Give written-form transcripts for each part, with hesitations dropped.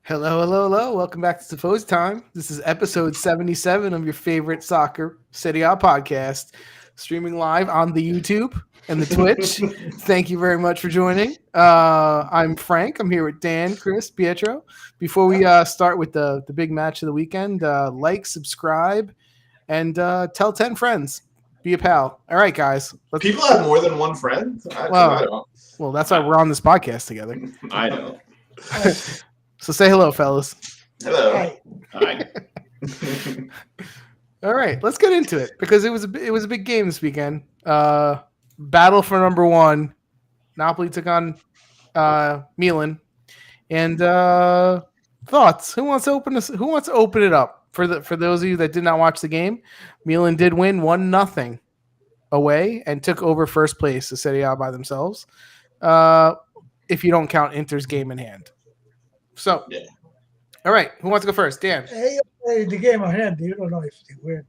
Hello, hello, hello. Welcome back to Tifosi Time. This is episode 77 of your favorite soccer Serie A podcast, streaming live on the YouTube and the Twitch. Thank you very much for joining. I'm Frank. I'm here with Dan, Chris, Pietro. Before we start with the big match of the weekend, like, subscribe, and tell 10 friends. Be a pal. All right, guys. People have more than one friend? I Well, don't. well, that's why we're on this podcast together. I don't. So say hello, fellas. Hello. Hi. All right, let's get into it because it was a big game this weekend. Battle for number one. Napoli took on Milan, and thoughts. Who wants to open it up for those of you that did not watch the game? Milan did win 1-0 away and took over first place to Serie A by themselves. If you don't count Inter's game in hand. So, Yeah. All right, who wants to go first? Dan. Hey, the game ahead, you don't know if they win.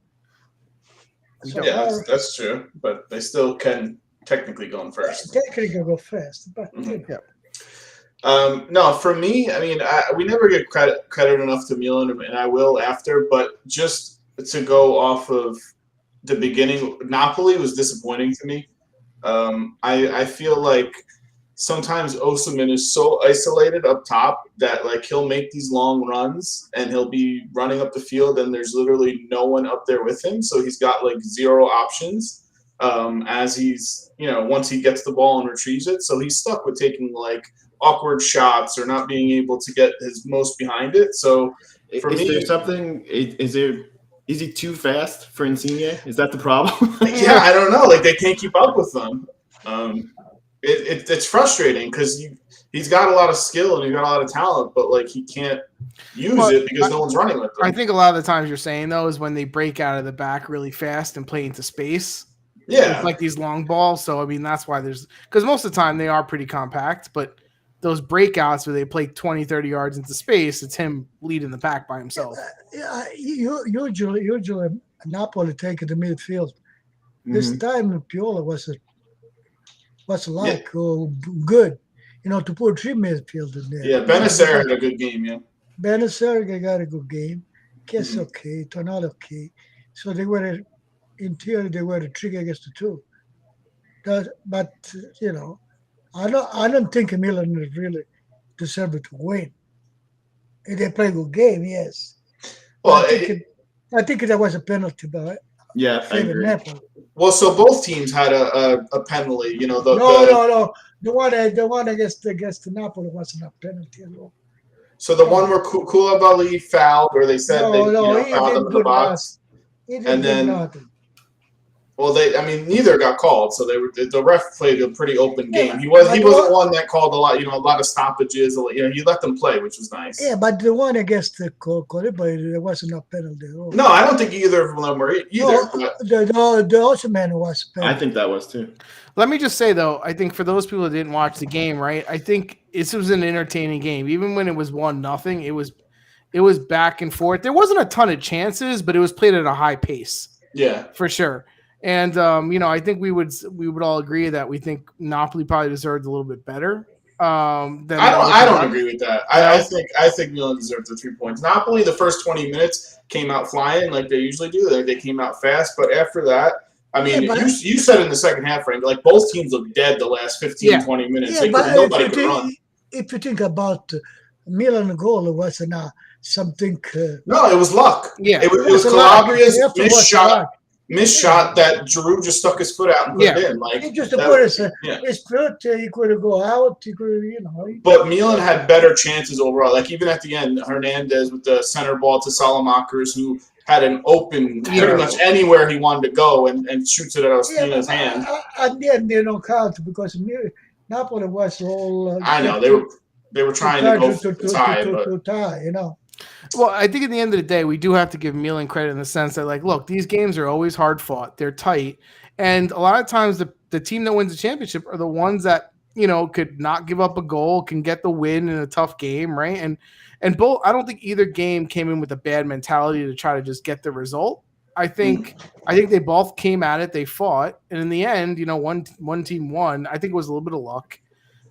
So Yeah, that's true. But they still can technically go in first. technically go first, but you know. Yeah. No, for me, I mean, we never get credit enough to Milan, and I will after. But just to go off of the beginning, Napoli was disappointing to me. I feel like sometimes Osimhen is so isolated up top that like he'll make these long runs and he'll be running up the field and there's literally no one up there with him. So he's got like zero options as he's, once he gets the ball and retrieves it. So he's stuck with taking like awkward shots or not being able to get his most behind it. So for me, there something? Is he too fast for Insigne? Is that the problem? Yeah, I don't know. Like they can't keep up with them. It's frustrating because he's got a lot of skill and he's got a lot of talent, but like he can't use it because no one's running with him. I think a lot of the times you're saying though is when they break out of the back really fast and play into space. Yeah, it's like these long balls. So I mean that's why because most of the time they are pretty compact, but those breakouts where they play 20, 30 yards into space, it's him leading the pack by himself. Usually Napoli take the midfield. This time Piola was good, to put three midfield in there. Yeah, Benacer had a good game. Yeah, Benacer got a good game. Kiss okay, Tonali okay. So they were in theory they were the three against the two. But I don't think Milan really deserved to win. They played a good game, yes. well, I think there was a penalty by Yeah, I agree. Napoli. well, so both teams had a penalty. No. The one against the Napoli wasn't a penalty at all. So the one where Koulibaly fouled, or they said he fouled him in the box, He didn't and do then nothing. well, neither got called. So the ref played a pretty open game. Yeah, He wasn't one that called a lot of stoppages. He let them play, which was nice. Yeah, but the one against the Koulibaly, there wasn't a penalty at all. No, I don't think either of them were either. But The Osimhen was a penalty. I think that was too. Let me just say though, I think for those people that didn't watch the game, right? I think this was an entertaining game. Even when it was 1-0, it was back and forth. There wasn't a ton of chances, but it was played at a high pace. yeah, For sure. And I think we would all agree that we think Napoli probably deserved a little bit better. Than I don't agree with that. I think Milan deserved the 3 points. Napoli, the first 20 minutes came out flying like they usually do. They came out fast, but after that, I mean, you said in the second half, Frank, like both teams looked dead the last 15, 20 minutes. Nobody could run. If you think about Milan goal, it wasn't something. No, it was luck. Yeah, it was Calabria's missed shot that Giroud just stuck his foot out and put it in. Like he just put his foot, he could go out. He could, But Milan had better chances overall. Like even at the end, Hernandez with the center ball to Salamakers, who had an open pretty much anywhere he wanted to go and shoots it at Ospina's hand. At the end, they don't count because Napoli was all. I know they were trying to go for the tie, but. Well, I think at the end of the day, we do have to give Milan credit in the sense that, like, look, these games are always hard fought. They're tight. And a lot of times the team that wins the championship are the ones that, could not give up a goal, can get the win in a tough game, right? And both, I don't think either game came in with a bad mentality to try to just get the result. I think they both came at it, they fought, and in the end, one team won. I think it was a little bit of luck.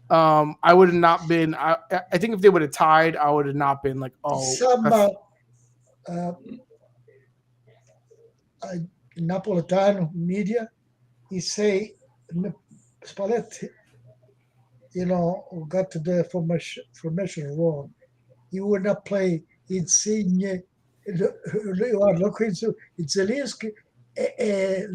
I would have not been. I think if they would have tied, I would have not been like, oh, Some Napolitano media, he say Spalletti, got the formation wrong. He would not play Insigne, Zelinski,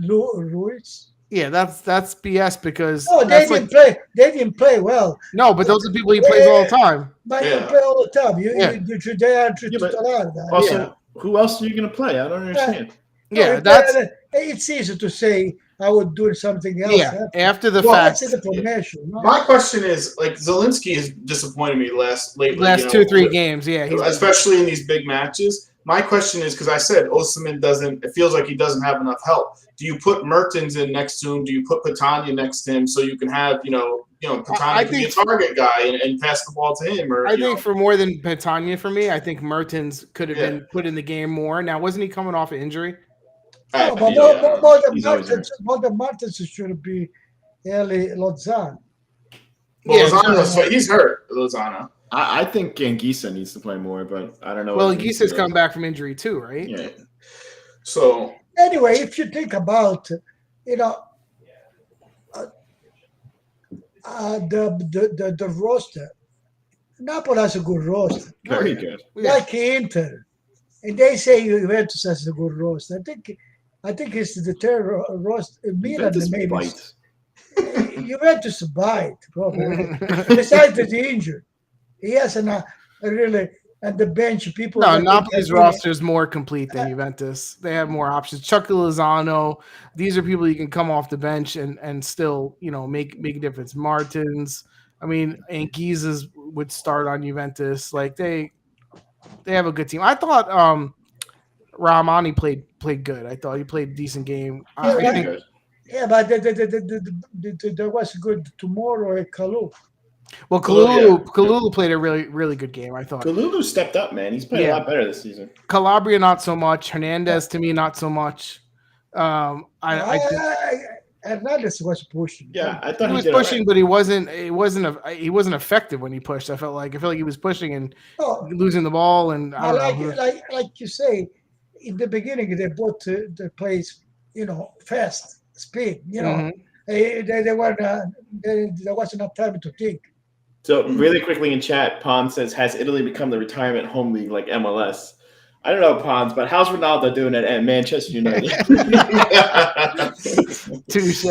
Ruiz. yeah, that's BS because No, they that's like didn't play. They didn't play well. no, but those are people he plays all the time. But Yeah. you play all the time. Yeah. They are Yeah, but titular. Also, Yeah. who else are you going to play? I don't understand. Yeah, that's It's easy to say I would do something else. yeah. After the Well, fact, that's in the formation. No? My question is, like, Zelensky has disappointed me lately. last 2-3 games, yeah, he's especially in these big matches. My question is, because I said Osimhen doesn't. It feels like he doesn't have enough help. Do you put Mertens in next to him? Do you put Petagna next to him so you can have Petagna can be a target guy and pass the ball to him? Or I think for more than Petagna for me, I think Mertens could have been put in the game more. Now, wasn't he coming off an injury? No, but more than Martins should be Eli Lozano. Well, Lozano's he's hurt. Lozano. I think Anguissa needs to play more, but I don't know. Well, Anguissa's come back from injury too, right? Yeah. So anyway, if you think about the roster, Napoli has a good roster, Very good. like Inter, and they say Juventus has a good roster. I think it's the third roster. Milan maybe. Bites. Juventus bite probably. Besides the injury, he has really at the bench people. No, Napoli's roster is more complete than Juventus. They have more options. Chucky Lozano, these are people you can come off the bench and still make a difference. Martins, I mean, Anguissa would start on Juventus. Like they have a good team. I thought Rahmani played good. I thought he played a decent game. Yeah, but there was good tomorrow at Kalou. Well, Kalulu played a really, really good game, I thought. Kalulu stepped up, man. He's played a lot better this season. Calabria, not so much. Hernandez, to me, not so much. Hernandez was pushing. Yeah, I thought he was pushing, but he wasn't effective when he pushed. I felt like he was pushing and losing the ball. And I don't know. Like you say, in the beginning, they both the plays, fast, speed. There wasn't enough time to think. So really quickly in chat, Pons says, has Italy become the retirement home league like MLS? I don't know, Pons, but how's Ronaldo doing at Manchester United? Touche.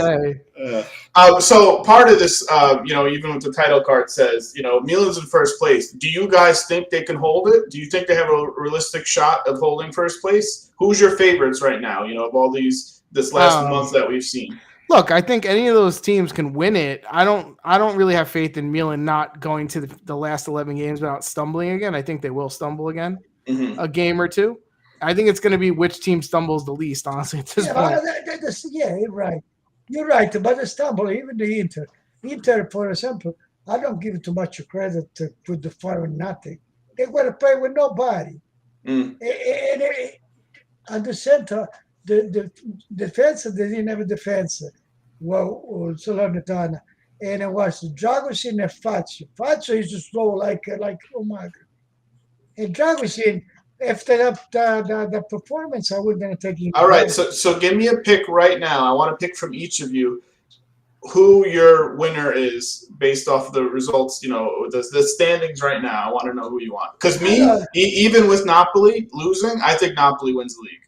So part of this, even with the title card says, Milan's in first place. Do you guys think they can hold it? Do you think they have a realistic shot of holding first place? Who's your favorites right now, of all this last month that we've seen? Look, I think any of those teams can win it. I don't really have faith in Milan not going to the last 11 games without stumbling again. I think they will stumble again, a game or two. I think it's going to be which team stumbles the least, honestly, at this point. You're right. You're right about the stumble, even the Inter. Inter, for example, I don't give too much credit to put the 5-0. They were to play with nobody. And at the center, the defense, they didn't have a defense. Well, Salernitana. And it was Dragusin and Faccio. Faccio is slow like oh my God. And Dragusin, after the performance, I wouldn't have taken. All right, so give me a pick right now. I want to pick from each of you who your winner is based off the results. The standings right now. I want to know who you want. Because even with Napoli losing, I think Napoli wins the league.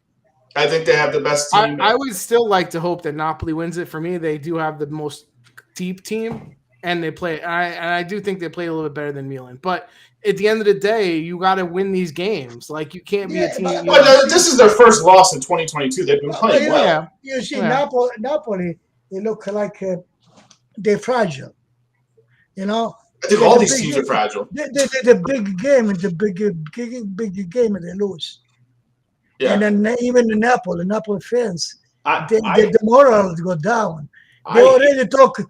I think they have the best team. I would still like to hope that Napoli wins it. For me, they do have the most deep team, and they play. And I do think they play a little bit better than Milan. But at the end of the day, you got to win these games. Like you can't be a team. This is their first loss in 2022. They've been playing well. Yeah. You see, Napoli, they look like they're fragile. I think all these teams are fragile. The big game, big game, they lose. Yeah. And then even the Napoli fans, the morale go down. They already talking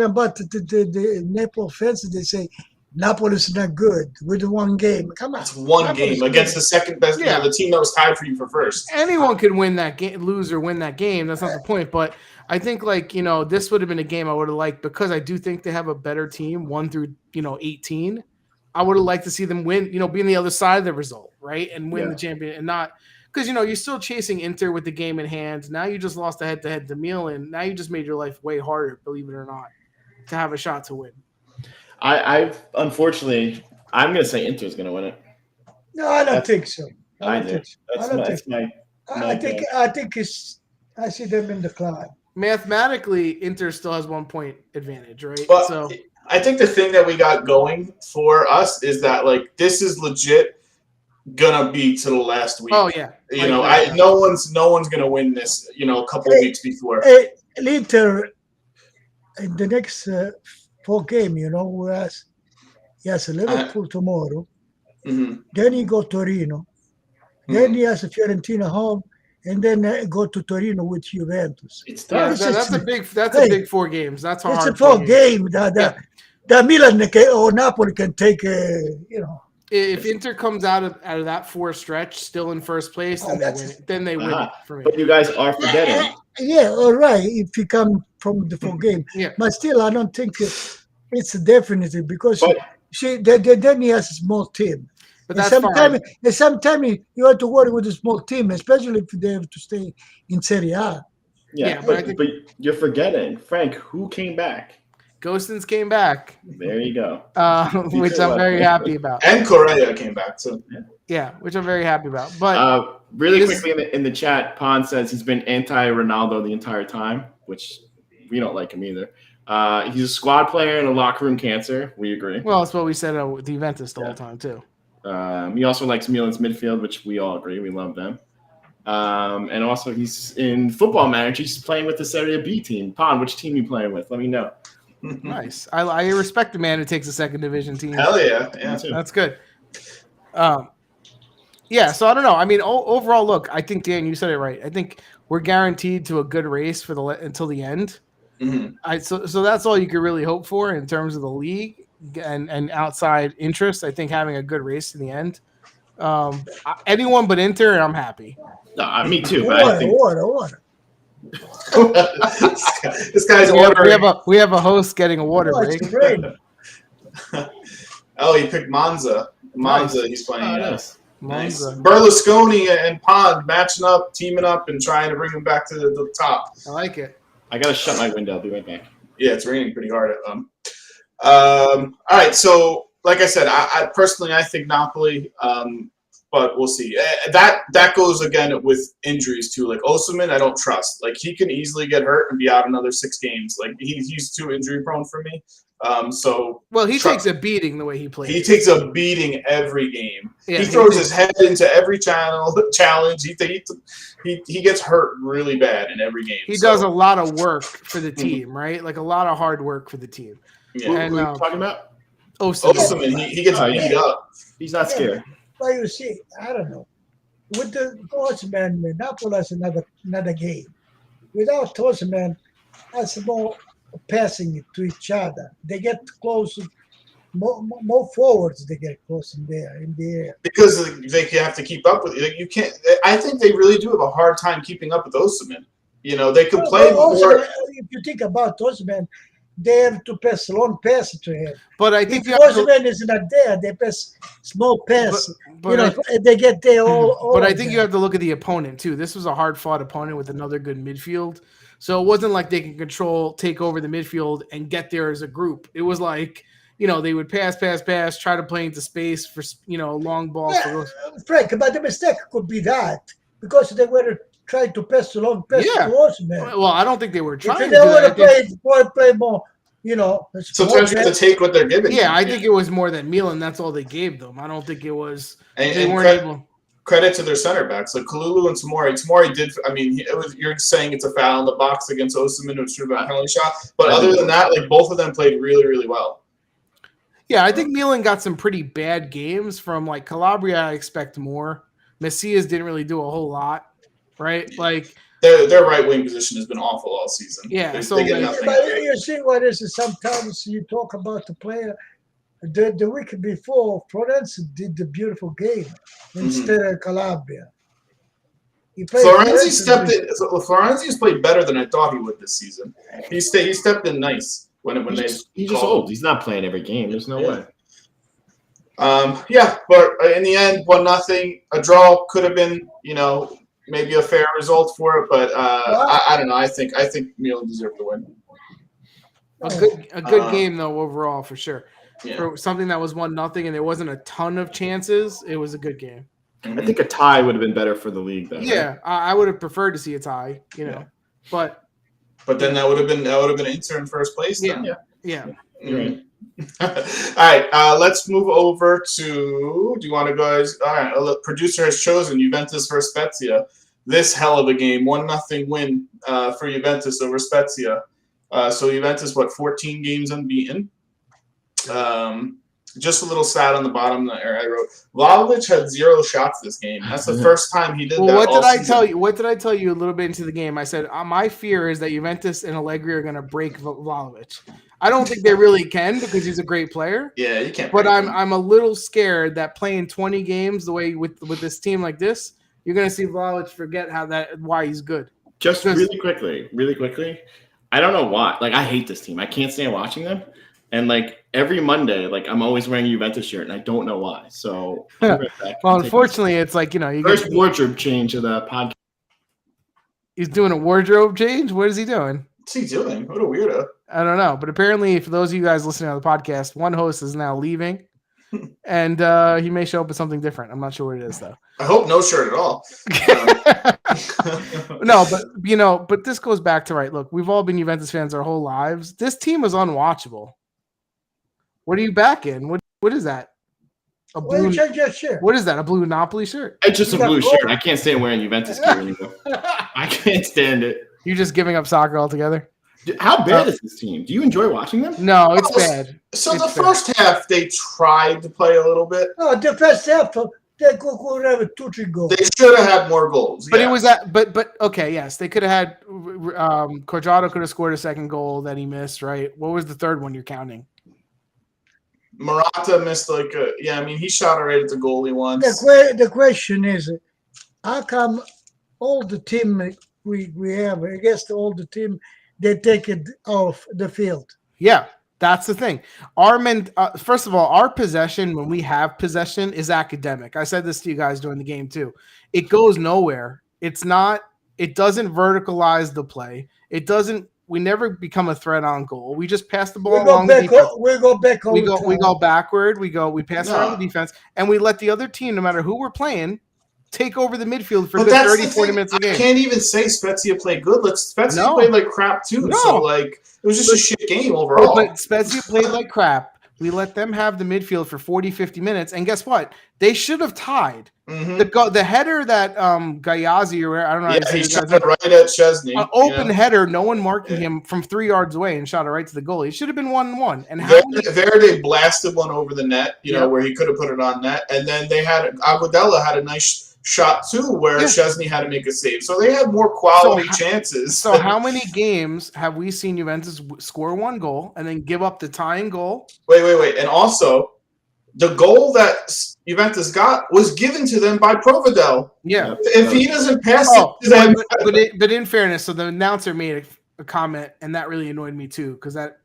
about the Napoli fans. They say Napoli's not good with one game. Come on, That's one Napoli's game against good. the second best, Yeah. the team that was tied for you for first. Anyone could win that game, lose or win that game. That's not the point. But I think this would have been a game I would have liked because I do think they have a better team, 1 through 18. I would have liked to see them win, be on the other side of the result, right, and win the champion, and not because you're still chasing Inter with the game in hand. Now you just lost a head-to-head to Milan. Now you just made your life way harder, believe it or not, to have a shot to win. I've unfortunately, I'm going to say Inter's going to win it. No, I don't think so. I do. I think I see them in the climb. Mathematically, Inter still has 1 point advantage, right? But so I think the thing that we got going for us is that this is legit gonna be to the last week. Oh yeah, no one's gonna win this. A couple weeks before. Inter in the next 4 game, who has Liverpool tomorrow. Mm-hmm. Then he go Torino. Then he has a Fiorentina home, and then go to Torino with Juventus. That's a big 4 games. That's hard. It's a 4 game that Milan or Napoli can take. If Inter comes out of that 4 stretch still in first place, then they win it. Then they win it for me. But you guys are forgetting. Yeah, all right. If you come from the 4 game, but still, I don't think it's definitive because then he has a small team. But that's fine. Sometimes you have to worry with a small team, especially if they have to stay in Serie A. Yeah, but you're forgetting, Frank, who came back? Gosens came back. There you go. Which I'm very happy about. And Correa came back too. Yeah, which I'm very happy about. But really quickly in the chat, Pon says he's been anti-Ronaldo the entire time, which we don't like him either. He's a squad player and a locker room cancer. We agree. Well, that's what we said with Juventus the whole time too. He also likes Milan's midfield, which we all agree. We love them. And also he's in Football Manager. He's playing with the Serie B team. Pon, which team are you playing with? Let me know. Nice. I respect the man who takes a second division team. Hell yeah. That's good. So I don't know. I mean, overall, look, I think, Dan, you said it right. I think we're guaranteed to a good race until the end. Mm-hmm. So that's all you could really hope for in terms of the league and outside interest. I think having a good race in the end. Anyone but Inter, and I'm happy. No, me too. But I think Water. This guy's ordering. We have a host getting a water break. Oh, he picked Monza. Nice. He's playing. nice. Nice. Berlusconi and Pond matching up, teaming up, and trying to bring him back to the top. I like it. I gotta shut my window. I'll be right back. Yeah, it's raining pretty hard at them. All right, so like I said, I personally think Napoli, but we'll see. That goes again with injuries too. Like Osimhen, I don't trust. Like he can easily get hurt and be out another 6 games. Like he's too injury prone for me. He takes a beating the way he plays. He takes a beating every game. Yeah, he throws his head into every challenge. He gets hurt really bad in every game. He does a lot of work for the team, right? Like a lot of hard work for the team. Yeah. And, who are you talking about? Osimhen, he gets beat up. He's not scared. Well, you see, I don't know. With the Osimhen, Napoli has another game. Without Osimhen, that's more passing to each other. They get close, more forwards. They get close in the air because they have to keep up with it. You can't. I think they really do have a hard time keeping up with Osimhen. They could play more. If you think about Osimhen, they have to pass long pass to him. But I think Osimhen is not there. They pass small pass. But they get there all. But I think you have to look at the opponent too. This was a hard fought opponent with another good midfield. So it wasn't like they can take over the midfield and get there as a group. It was like, they would pass, try to play into space for, long balls. Yeah, Frank, but the mistake could be that because they were trying to pass the long pass to Osimhen. Well, I don't think they were trying if they want to play more, sometimes you have to take what they're giving. Yeah, I think it was more than Milan. That's all they gave them. I don't think it was. They weren't able. Credit to their center backs, like Kalulu and Tomori. Tomori did. I mean, you're saying it's a foul in the box against Osimhen, which should have been a penalty shot. But other than that, like both of them played really, really well. Yeah, I think Milan got some pretty bad games from like Calabria. I expect more. Messias didn't really do a whole lot, right? Like their right wing position has been awful all season. Yeah, they get nothing. But you see what is it? Sometimes you talk about the player, The week before, Florence did the beautiful game instead of Calabria. He played Florenzi Florence stepped in. Florenzi's played better than I thought he would this season. He stepped in nice He's just old. He's not playing every game. There's no way. But in the end, 1-0. A draw could have been, maybe a fair result for it, but I don't know. I think Milan deserved to win. A good game though overall for sure. Yeah. For something that was 1-0 and there wasn't a ton of chances, it was a good game. I think a tie would have been better for the league, though. Yeah, right? I would have preferred to see a tie, but then that would have been Inter in first place. Then. Yeah. Mm-hmm. All right, let's move over to. Do you want to guys? All right, the producer has chosen Juventus versus Spezia. This hell of a game, 1-0 win for Juventus over Spezia. So Juventus, 14 games unbeaten. Just a little stat on the bottom there. I wrote Vlahovic had 0 shots this game. That's the first time he did that. What did I season. tell you? What did I tell you a little bit into the game? I said my fear is that Juventus and Allegri are going to break Vlahovic. I don't think they really can because he's a great player. Yeah, you can't. But I'm a little scared that playing 20 games the way with this team like this, you're going to see Vlahovic forget why he's good. Just really quickly. I don't know why. I hate this team. I can't stand watching them. And every Monday, I'm always wearing a Juventus shirt, and I don't know why. So, well, unfortunately, it's you first wardrobe change of the podcast. He's doing a wardrobe change. What is he doing? What's he doing? What a weirdo! I don't know, but apparently, for those of you guys listening on the podcast, one host is now leaving, and he may show up with something different. I'm not sure what it is, though. I hope no shirt at all. No, but this goes back to look, we've all been Juventus fans our whole lives. This team was unwatchable. What are you back in? What is that? A blue shirt. What is that? A blue Napoli shirt? It's just a blue shirt. I can't stand wearing Juventus gear anymore. I can't stand it. You're just giving up soccer altogether? How bad is this team? Do you enjoy watching them? No, it's bad. So the first half, they tried to play a little bit. No, the first half, they could have 2-3 goals. They should have had more goals. But it was that. But okay, yes, they could have had. Quadrado could have scored a second goal that he missed. Right? What was the third one you're counting? Morata missed he shot right at the goalie once. The question is, how come all the team we have against all the team they take it off the field? Yeah, that's the thing. First of all, our possession when we have possession is academic. I said this to you guys during the game too. It goes nowhere. It's not. It doesn't verticalize the play. It doesn't. We never become a threat on goal. We just pass the ball along the defense. We go back. We go backward. We pass around the defense, and we let the other team, no matter who we're playing, take over the midfield for 30, 40 minutes a game. I can't even say Spezia played good. Spezia played like crap too. No. So it was just a shit game overall. But Spezia played like crap. We let them have the midfield for 40, 50 minutes, and guess what? They should have tied. Mm-hmm. The header that Gayazzi or I don't know. Yeah, he shot it right at Chesney. An open header, no one marking him from 3 yards away and shot it right to the goalie. It should have been 1-1. And Verde blasted one over the net, where he could have put it on net, and then they had Aguadella had a nice shot too, where Chesney had to make a save. So they had more quality chances. So how many games have we seen Juventus score 1 goal and then give up the tying goal? Wait. And also, the goal that Juventus got was given to them by Provedel. Yeah. If he doesn't pass it to them. But in fairness, so the announcer made a comment, and that really annoyed me too, because that,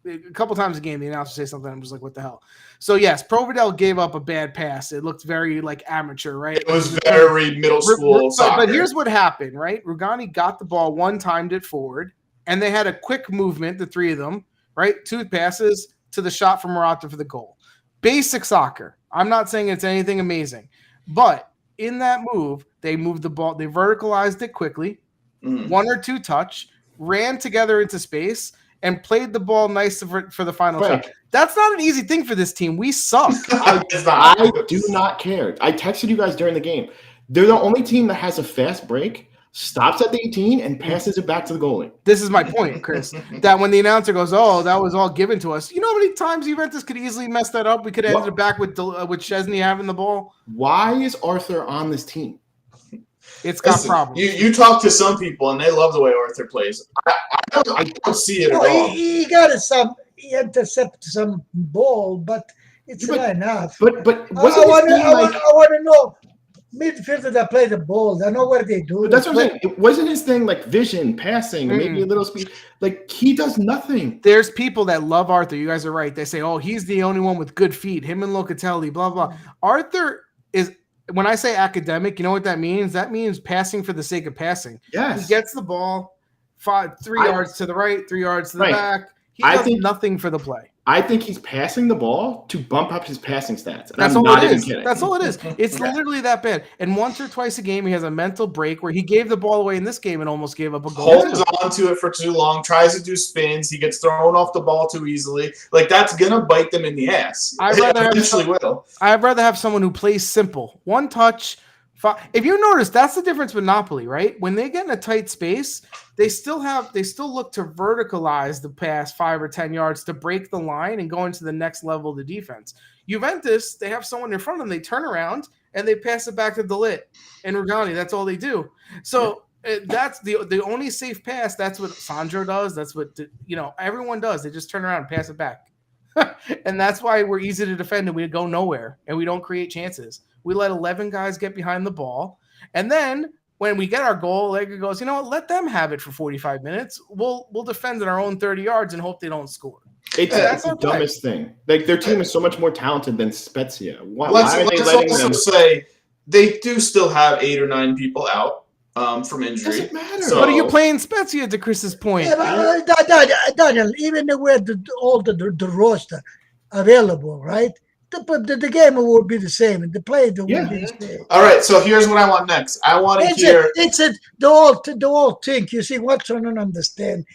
a couple times a game, the announcer say something, I'm just like, what the hell? So, yes, Provedel gave up a bad pass. It looked very, amateur, right? It was very middle school soccer. But here's what happened, right? Rugani got the ball, one-timed it forward, and they had a quick movement, the 3 of them, right? 2 passes to the shot from Morata for the goal. Basic soccer. I'm not saying it's anything amazing. But in that move, they moved the ball. They verticalized it quickly, 1 or 2 touch, ran together into space, and played the ball nice for the final shot. That's not an easy thing for this team. We suck. I do not care. I texted you guys during the game. They're the only team that has a fast break, stops at the 18, and passes it back to the goalie. This is my point, Chris, that when the announcer goes, oh, that was all given to us. You know how many times Juventus could easily mess that up? We could have ended it back with Chesney having the ball. Why is Arthur on this team? It's got problems. You talk to some people, and they love the way Arthur plays. I don't see it at all. He got some. he intercepted some ball, but it's But- not enough. But I wasn't his want thing like? to know midfielder that play the ball. I know what they do. But that's what I'm saying. It wasn't his thing like vision, passing, or maybe a little speed. Like he does nothing. There's people that love Arthur. You guys are right. They say, "Oh, he's the only one with good feet. Him and Locatelli." Blah blah. Arthur is. When I say academic, you know what that means? That means passing for the sake of passing. Yes. He gets the ball 3 yards to the right, 3 yards to the back. He does nothing for the play. I think he's passing the ball to bump up his passing stats. And That's I'm all not it even is. kidding. That's all it is. It's literally that bad. And once or twice a game, he has a mental break where he gave the ball away in this game and almost gave up a goal. Holds on to it for too long, tries to do spins. He gets thrown off the ball too easily. Like, that's going to bite them in the ass. I'd rather I'd rather have someone who plays simple. One touch. If you notice, that's the difference with Napoli, right? When they get in a tight space, they still look to verticalize the pass 5 or 10 yards to break the line and go into the next level of the defense. Juventus, they have someone in front of them, they turn around and they pass it back to Delit and Rugani. That's all they do. So that's the only safe pass. That's what Sandro does. That's what everyone does. They just turn around and pass it back. And that's why we're easy to defend and we go nowhere and we don't create chances. We let 11 guys get behind the ball. And then when we get our goal, Allegri goes, you know what, let them have it for 45 minutes. We'll defend in our own 30 yards and hope they don't score. That's the dumbest thing. Like, their team is so much more talented than Spezia. Let's also say they do still have 8 or 9 people out from injury. Doesn't matter. So, but are you playing Spezia, to Chris's point? Yeah, but, Daniel, even with all the roster available, right? The game will be the same, and the play will be the same. All right, so here's what I want next. I want to hear. The whole thing. You see, what I don't understand.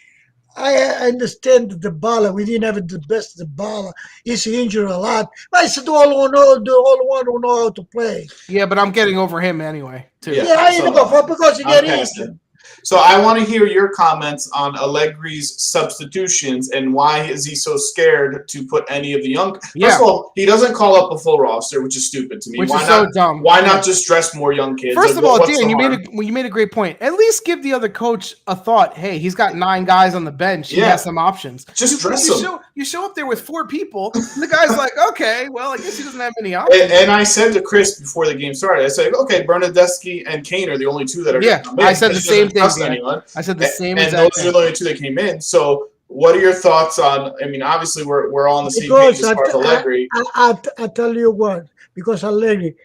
I understand the Dybala. We didn't have the best Dybala. He's injured a lot. But I said the only one who know how to play. Yeah, but I'm getting over him anyway, too. Yeah, I even go for because he get injured. So I want to hear your comments on Allegri's substitutions and why is he so scared to put any of the young. First of all, he doesn't call up a full roster, which is stupid to me. Which is so dumb. Why not just dress more young kids? First of all, Dan, you made a great point. At least give the other coach a thought. Hey, he's got 9 guys on the bench. He has some options. Just dress them. You show up there with 4 people. And the guy's like, okay, well, I guess he doesn't have any options. And I said to Chris before the game started, I said, okay, Bernadeschi and Kane are the only 2 that are going to come in. I said the same thing. Anyone. I said the same and those are the only 2 that came in. So what are your thoughts on, I mean, obviously we're all on the same page as far as Allegri. I tell you what, because Allegri,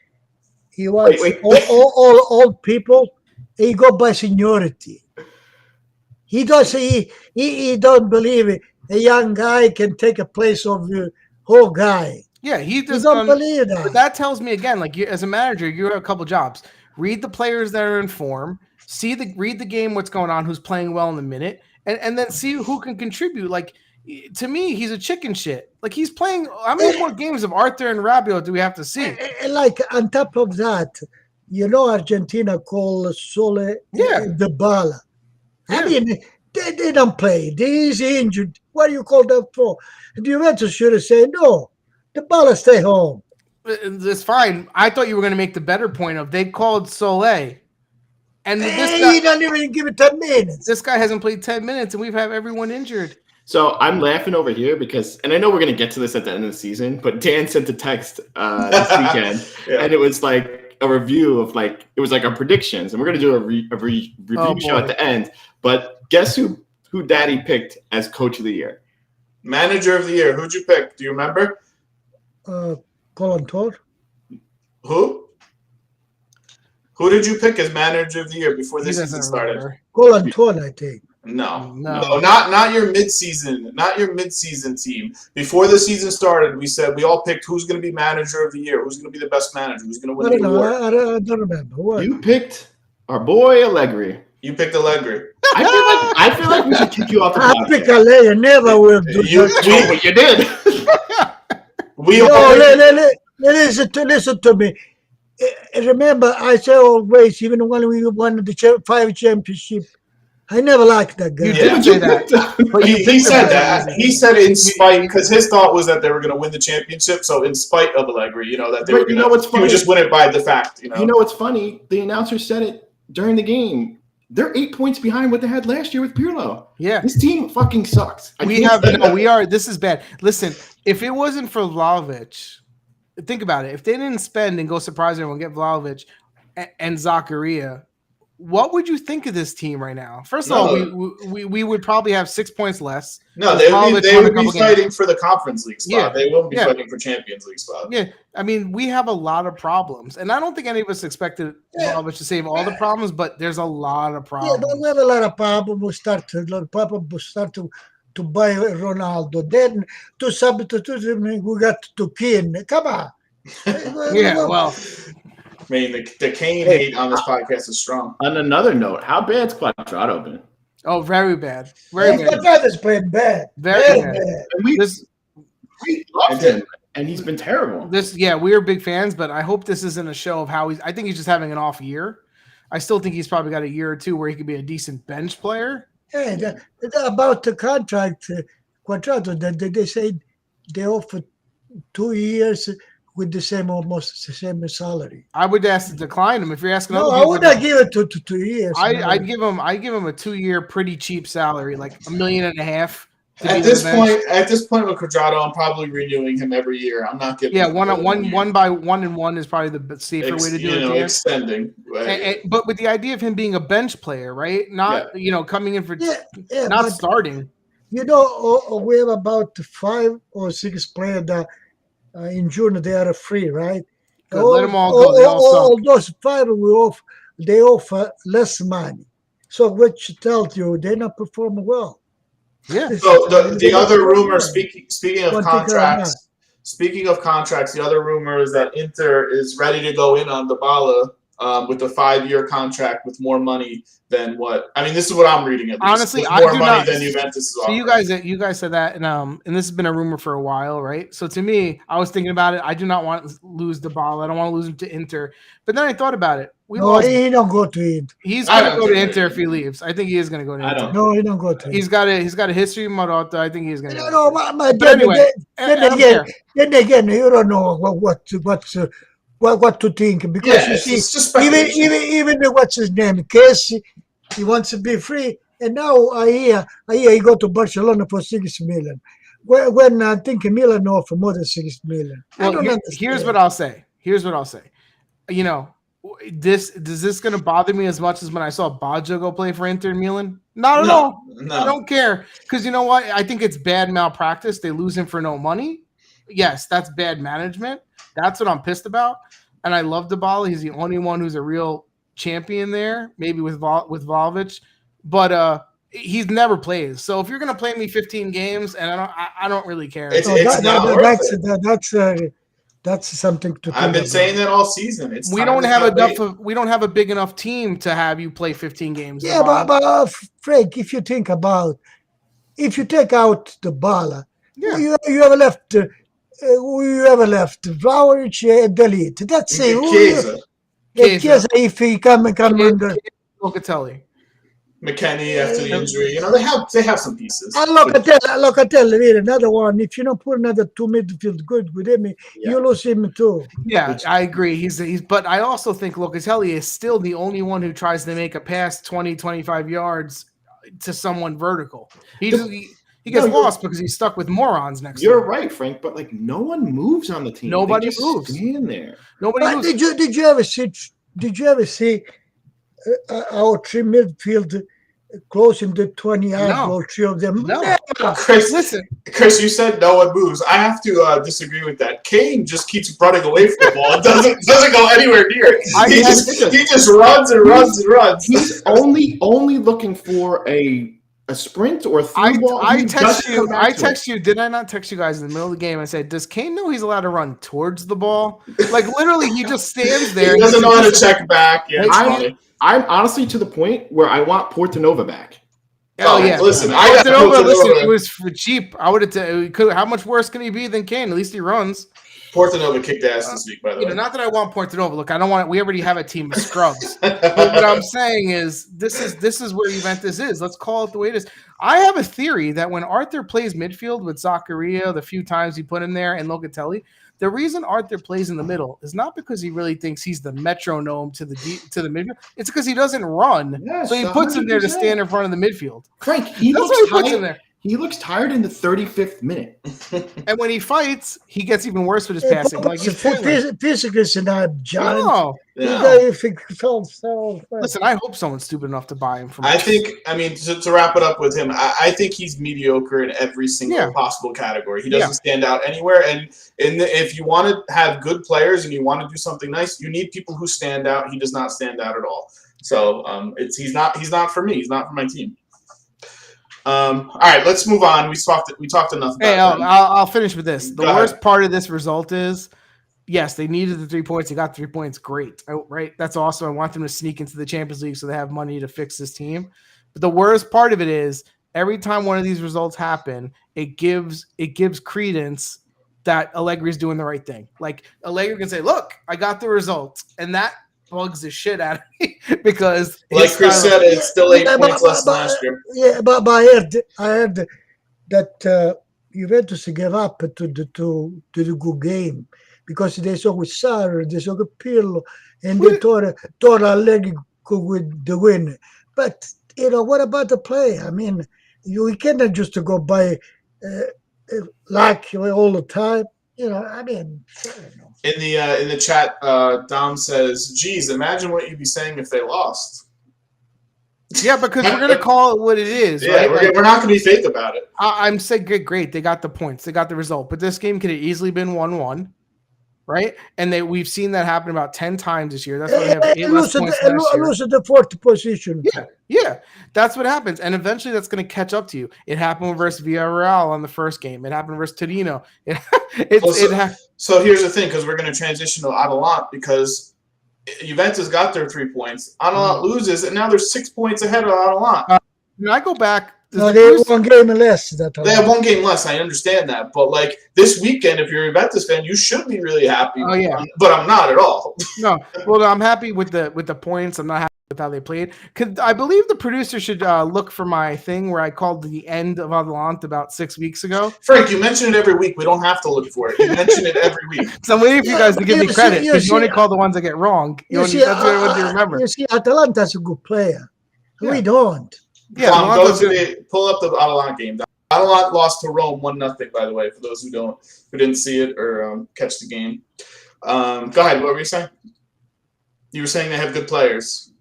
he wants all people, he go by seniority. He don't believe it. A young guy can take a place of the whole guy. Yeah, he doesn't believe that. But that tells me again, like as a manager, you have a couple jobs. Read the players that are in form. Read the game, what's going on, who's playing well in the minute, and then see who can contribute. Like, to me, he's a chicken shit. Like, he's playing. How many more games of Arthur and Rabiot do we have to see? Like, on top of that, Argentina call Sole Dybala. Yeah. I mean, they don't play. He's injured. What do you call that for? The Juventus should have said, no, Dybala stay home. It's fine. I thought you were going to make the better point of they called Sole. And he don't even give it 10 minutes. This guy hasn't played 10 minutes, and we've had everyone injured. So I'm laughing over here because, and I know we're going to get to this at the end of the season, but Dan sent a text this weekend, and it was like a review of it was like our predictions, and we're going to do a review show at the end. But guess who Daddy picked as Coach of the Year? Manager of the Year. Who'd you pick? Do you remember? Colin Todd. Who? Who did you pick as Manager of the Year before this season started? Colin Todd, I think. No, not your midseason, not your midseason team. Before the season started, we said we all picked who's going to be Manager of the Year, who's going to be the best manager, who's going to win the award. I don't remember. What? You picked our boy Allegri. You picked Allegri. I feel like we should kick you off the podcast. I picked Allegri. Never will do that. You did. Listen to me. Remember, I say always, even when we won the 5 championship, I never liked that guy. You did say that. But he said that. He said it in spite, because his thought was that they were going to win the championship. So in spite of Allegri, that they were going to, he would just win it by the fact. You know what's funny? The announcer said it during the game. they're 8 points behind what they had last year with Pirlo. Yeah. This team fucking sucks. We are. This is bad. Listen, if it wasn't for Vlahovic, think about it. If they didn't spend and go surprise everyone, get Vlahovic and Zakaria, what would you think of this team right now? First of all, we would probably have 6 points less. No, they would be fighting for the Conference League spot. Yeah. They won't be fighting for Champions League spot. Yeah, I mean, we have a lot of problems, and I don't think any of us expected Vlahovic to save all the problems, but there's a lot of problems. Yeah, but we have a lot of problems. We start to buy Ronaldo. Then to substitute, we got to Kane. Come on. Yeah, well. I mean, the Kane hate on this podcast is strong. On another note, how bad's Quadrado been? Oh, very bad. Very bad. Quadrado's playing bad. Very bad. And we love him, and he's been terrible. We are big fans, but I hope this isn't a show of how I think he's just having an off year. I still think he's probably got a year or two where he could be a decent bench player. Hey, about the contract, Quadrado, they say they offered 2 years with almost the same salary. I would ask to decline him if you're asking. No, I would not give it to 2 years. I'd give him a 2 year pretty cheap salary, like $1.5 million. At this point with Quadrado, I'm probably renewing him every year. I'm not giving. Yeah, one by 1 and 1 is probably the safer way to do it. Extending. But with the idea of him being a bench player, right? Not coming in for not starting. We have about 5 or 6 players that. In June, they are free, right? Let them all go. They all suck. Those 5 they offer less money. So which tells you they're not performing well. Yeah. So the other rumor, speaking of contracts, the other rumor is that Inter is ready to go in on Dybala with a 5-year contract with more money than what. I mean, this is what I'm reading. At least. Honestly, with more money than Juventus is offering. You guys said that, and this has been a rumor for a while, right? So to me, I was thinking about it. I do not want to lose Dybala. I don't want to lose him to Inter. But then I thought about it. He don't go to Inter. He's going to go to Inter if he leaves. I think he is going to go to Inter. No, he don't go to Inter. He's got a history with Marotta. I think he's going to. But anyway, then again, you don't know what to think, because you see, even what's his name, Casey, he wants to be free, and now I hear he go to Barcelona for 6 million. When I think Milan offer more than 6 million. Well, here's what I'll say. Does this going to bother me as much as when I saw Baggio go play for Inter Milan? Not at all. No. I don't care, because you know what? I think it's bad malpractice. They lose him for no money. Yes, that's bad management. That's what I'm pissed about. And I love Dybala. He's the only one who's a real champion there, maybe with Vlahovic. But he's never plays. So if you're going to play me 15 games, and I don't really care. That's something to. I've been saying that all season. We don't have a big enough team to have you play 15 games. Yeah, but Frank, if you take out Dybala, you have left. We have left Vlahovic and Delete. That's it. Chiesa, if he come under Locatelli. McKennie after the injury, they have some pieces. And Locatelli, another one. If you don't put another 2 midfield good with him, you lose him too. Yeah, I agree. But I also think Locatelli is still the only one who tries to make a pass 20, 25 yards to someone vertical. He gets lost because he's stuck with morons next to him. You're right, Frank, but no one moves on the team. Nobody moves. Stand there. Nobody moves. Did you ever see our 3 midfield closing the 20-yard goal, 3 of them? No. Chris, you said no one moves. I have to disagree with that. Kane just keeps running away from the ball. It doesn't go anywhere near it. He just runs and runs and runs. He's only looking for a sprint or a through ball. I text you. Did I not text you guys in the middle of the game and say, does Kane know he's allowed to run towards the ball? Literally, he just stands there. He doesn't know how to check back. Yeah, I'm honestly to the point where I want Portanova back. Oh yeah, listen, Portanova, it was for cheap. I would have. How much worse can he be than Kane? At least he runs. Portanova kicked ass this week, by the way. Not that I want Portanova. Look, I don't want it. We already have a team of scrubs. But what I'm saying is, this is where Juventus is. Let's call it the way it is. I have a theory that when Arthur plays midfield with Zakaria, the few times he put in there, and Locatelli, The reason Arthur plays in the middle is not because he really thinks he's the metronome to the midfield. It's because he doesn't run. Yes, so he puts him there to 100%. stand in front of the midfield. Frank, That's why he puts him there. He looks tired in the 35th minute. And when he fights, he gets even worse with his passing. Like he's physically, it's not giant. No. Listen, I hope someone's stupid enough to buy him from. To wrap it up with him, I think he's mediocre in every single possible category. He doesn't stand out anywhere. And if you want to have good players and you want to do something nice, you need people who stand out. He does not stand out at all. So he's not for me. He's not for my team. All right, let's move on. We talked enough about that. I'll finish with this. The worst part of this result is, yes, they needed the 3 points. They got 3 points. Great. Right? That's awesome. I want them to sneak into the Champions League so they have money to fix this team. But the worst part of it is every time one of these results happen, it gives credence that Allegri's doing the right thing. Like Allegri can say, look, I got the results. And that bugs the shit out of me because, like Chris said, it's still 8 points less than last year. Yeah, but I heard that Juventus gave up to the good game because they saw with Sarri, they saw with Pirlo, and they thought Allegri could the win. But what about the play? I mean, you cannot just go by luck all the time. I mean. In the chat, Dom says, "Geez, imagine what you'd be saying if they lost." Yeah, because we're gonna call it what it is. Yeah, right? we're not gonna be fake about it. I'm saying great. They got the points. They got the result. But this game could have easily been 1-1, right? And we've seen that happen about 10 times this year. That's why we have 8 less points last year. Lose the 4th position. Yeah, that's what happens. And eventually that's going to catch up to you. It happened versus Villarreal on the first game. It happened versus Torino. So here's the thing, because we're going to transition to Atalanta because Juventus got their 3 points. Atalanta loses, and now they're 6 points ahead of Atalanta. I go back. No, they have 1 game less. They have 1 game less. I understand that. But, like, this weekend, if you're a Juventus fan, you should be really happy. Oh, yeah. But I'm not at all. No. Well, I'm happy with the points. I'm not happy with how they played. I believe the producer should look for my thing where I called the end of Atalanta about 6 weeks ago. Frank, you mention it every week. We don't have to look for it. You mention it every week. So I'm waiting for you guys to give me credit because you only call the ones that get wrong. That's what I remember. You see, Atalanta's a good player. Yeah. We don't. Yeah, pull up the Atalanta game. Atalanta lost to Rome 1-0. By the way, for those who didn't see it or catch the game. Go ahead. What were you saying? You were saying they have good players.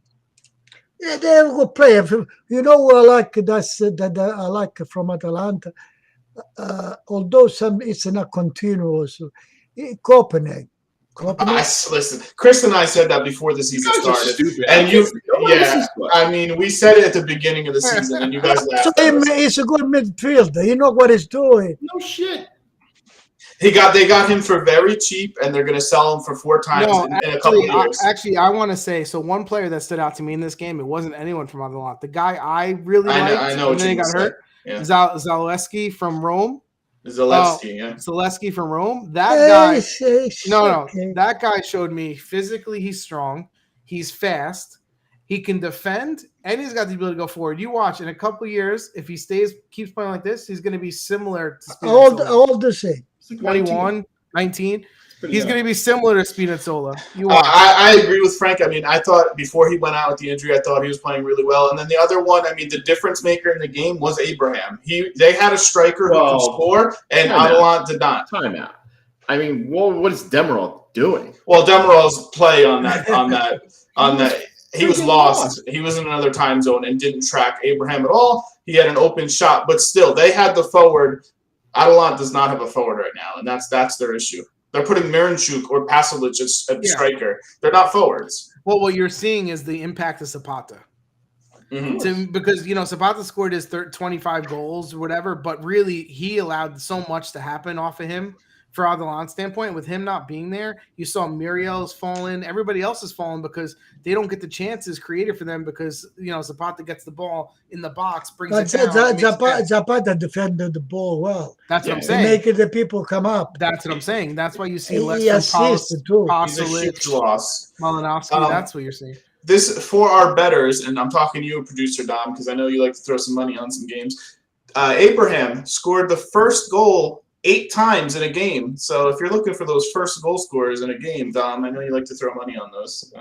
Yeah, they have good players. You know what I like? That I like from Atalanta. Although it's not continuous. Copenhagen. Listen, Chris and I said that before the season started, and we said it at the beginning of the season, and you guys laughed. So he's a good midfielder. You know what he's doing. No shit. They got him for very cheap, and they're going to sell him for 4 times in a couple of years. Actually, I want to say one player that stood out to me in this game. It wasn't anyone from Atalanta. The guy I really liked, I know, and then he got hurt. Yeah. Zalewski from Rome. Zalewski from Rome. That guy. That guy showed me physically he's strong. He's fast. He can defend, and he's got the ability to go forward. You watch in a couple of years, if he keeps playing like this, he's going to be similar to Spinazzola. All the same. 21, 19. He's going to be similar to Spinazzola. I agree with Frank. I mean, I thought before he went out with the injury, I thought he was playing really well. And then the other one, I mean, the difference maker in the game was Abraham. They had a striker who could score, and Atalanta did not. Time out. I mean, what is Demiral doing? Well, Demiral's play on that he was lost. He was in another time zone and didn't track Abraham at all. He had an open shot, but still, they had the forward. Atalanta does not have a forward right now, and that's their issue. They're putting Miranchuk or Pasalic as striker. They're not forwards. Well, what you're seeing is the impact of Zapata. Mm-hmm. Because, Zapata scored his 25 goals or whatever, but really he allowed so much to happen off of him for Atalanta standpoint. With him not being there, you saw Muriel's fallen. Everybody else has fallen because they don't get the chances created for them because, Zapata gets the ball in the box, brings it down. Zapata defended the ball well. That's what I'm saying. Making the people come up. That's what I'm saying. That's why you see less from Pasalic, Malinowski. That's what you're seeing. This, for our bettors, and I'm talking to you, producer Dom, because I know you like to throw some money on some games. Abraham scored the first goal 8 times in a game. So if you're looking for those first goal scorers in a game, Dom, I know you like to throw money on those.